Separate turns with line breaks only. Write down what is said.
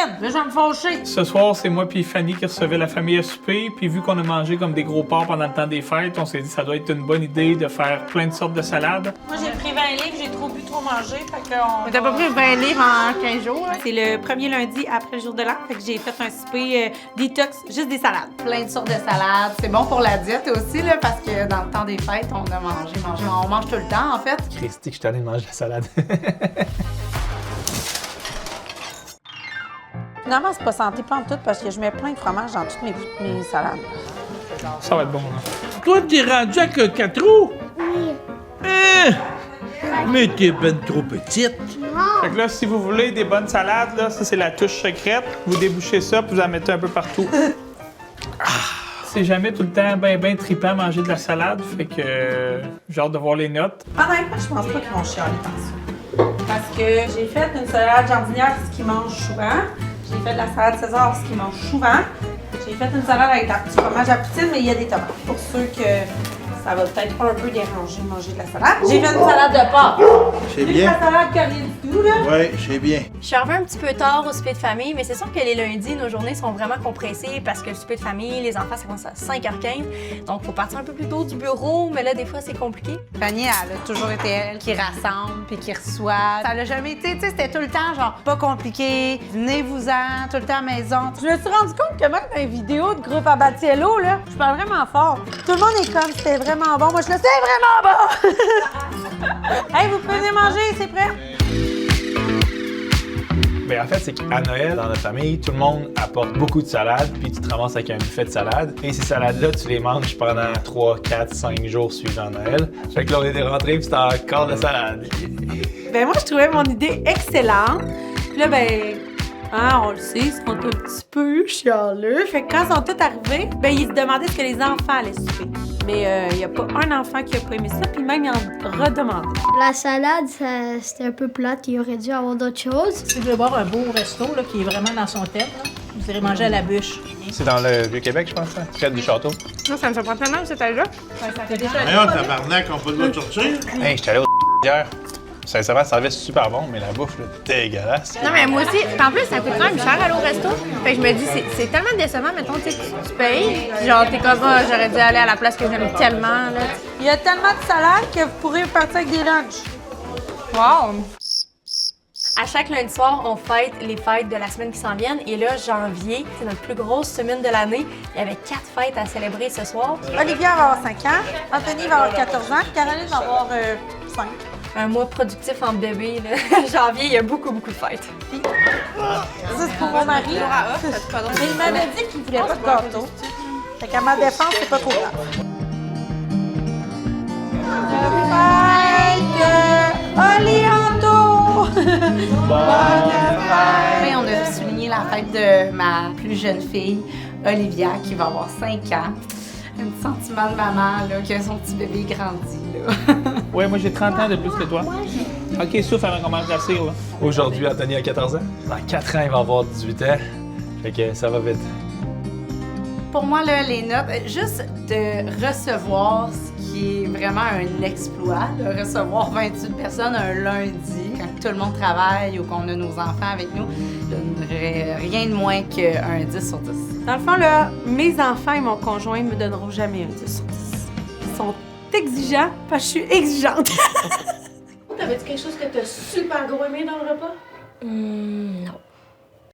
cuisine. Là, je vais me fâcher.
Ce soir, c'est moi puis Fanny qui recevait la famille à souper. Puis vu qu'on a mangé comme des gros porcs pendant le temps des fêtes, on s'est dit que ça doit être une bonne idée de faire plein de sortes de salades.
Moi, j'ai pris 20 livres, j'ai trop bu, trop mangé. Fait que
T'as pas pris 20 livres en 15 jours?
C'est le premier lundi après le jour de l'an. Fait que j'ai fait un souper détox, juste des salades.
Plein de sortes de salades. C'est bon pour la diète aussi, là, parce que dans le temps des fêtes, on a mangé. On mange tout le temps, en fait.
Christy, que je suis allé manger la salade.
Finalement, c'est pas santé, pas en tout, parce que je mets plein de fromage dans toutes mes salades.
Ça va être bon, là.
Toi, t'es rendu à que 4 roues? Oui. Hein? Mais t'es ben trop petite.
Fait que là, si vous voulez des bonnes salades, là, ça c'est la touche secrète. Vous débouchez ça, puis vous en mettez un peu partout. C'est jamais tout le temps ben trippant manger de la salade, fait que j'ai hâte de voir les notes.
Honnêtement, je pense pas qu'ils vont chialer tant ça. Parce que j'ai fait une salade jardinière, ce qu'ils mangent souvent. J'ai fait de la salade César, ce qu'ils mangent souvent. J'ai fait une salade avec la petite fromage à poutine, mais il y a des tomates. Pour ceux que ça va peut-être un peu déranger de manger de la salade. J'ai fait une salade de pâtes.
C'est
Plus
bien.
la salade que rien du tout, là.
Oui, c'est bien.
Je suis arrivée un petit peu tard au souper de famille, mais c'est sûr que les lundis, nos journées sont vraiment compressées parce que le souper de famille, les enfants, ça commence à 5h15. Donc, il faut partir un peu plus tôt du bureau, mais là, des fois, c'est compliqué.
Fanny, elle a toujours été elle qui rassemble puis qui reçoit. Ça l'a jamais été, tu sais, c'était tout le temps genre pas compliqué, venez-vous-en, tout le temps à la maison.
Je me suis rendu compte que même dans les vidéos de groupe Abatiello, là, je parle vraiment fort. Tout le monde est comme, c'était vraiment bon. Moi, je le sais, vraiment bon! Hey, vous pouvez manger, c'est prêt?
Ben, en fait, c'est qu'à Noël, dans notre famille, tout le monde apporte beaucoup de salades, puis tu te ramasses avec un buffet de salades. Et ces salades-là, tu les manges pendant 3, 4, 5 jours suivant Noël. Fait que là, on était rentrés, puis c'était encore de la salade.
Ben moi, je trouvais mon idée excellente. Puis là, ben, on le sait, ils sont un petit peu chialeux. Fait que quand ils sont tous arrivés, ben ils se demandaient ce que les enfants allaient souper. Mais il n'y a pas un enfant qui a pas aimé ça, puis même, ils en redemandaient.
La salade, c'était un peu plate, il aurait dû avoir d'autres choses.
Si vous voulez voir un beau resto là, qui est vraiment dans son thème, là, vous irez manger à la bûche.
C'est dans le Vieux-Québec, je pense, ça? Près du château.
Non, ça me surprend tellement, cet âge-là.
Voyons, tabarnak, on peut le sortir.
Hey, j'étais allé au hier. Sincèrement, ça avait super bon, mais la bouffe, là, dégueulasse.
Non, mais moi aussi, en plus, ça coûte quand même cher aller au resto. Fait que je me dis, c'est tellement décevant, mettons, tu sais, tu payes, puis genre, t'es comme, ah, j'aurais dû aller à la place que j'aime tellement, là.
Il y a tellement de salades que vous pourrez partir avec des lunchs.
Wow!
À chaque lundi soir, on fête les fêtes de la semaine qui s'en viennent. Et là, janvier, c'est notre plus grosse semaine de l'année. Il y avait 4 fêtes à célébrer ce soir.
Olivia va avoir 5 ans, Anthony va avoir 14 ans, Caroline va avoir 5.
Un mois productif en bébé, là. Janvier, il y a beaucoup, beaucoup de fêtes.
Ça, c'est pour mon mari. Mais il m'avait dit qu'il voulait pas de gâteau. Fait qu'à ma défense, c'est pas trop grave. Fête Oliando! Bonne fête!
Et on a souligné la fête de ma plus jeune fille, Olivia, qui va avoir 5 ans. Un petit sentiment de maman, là, que son petit bébé grandit, là.
Ouais, moi j'ai 30 ans de plus que toi. Ok, souffle avant qu'on mange la cire, là. Aujourd'hui, Anthony a 14 ans. Dans 4 ans, il va avoir 18 ans. Fait que ça va vite.
Pour moi, là, les notes, juste de recevoir ce qui est vraiment un exploit, de recevoir 28 personnes un lundi, quand tout le monde travaille ou qu'on a nos enfants avec nous, je donnerais rien de moins qu'un 10 sur 10.
Dans le fond, là, mes enfants et mon conjoint me donneront jamais un 10 sur 10. Ils sont exigeants parce que je suis exigeante.
T'avais-tu quelque chose que t'as super gros aimé dans le repas?
Non.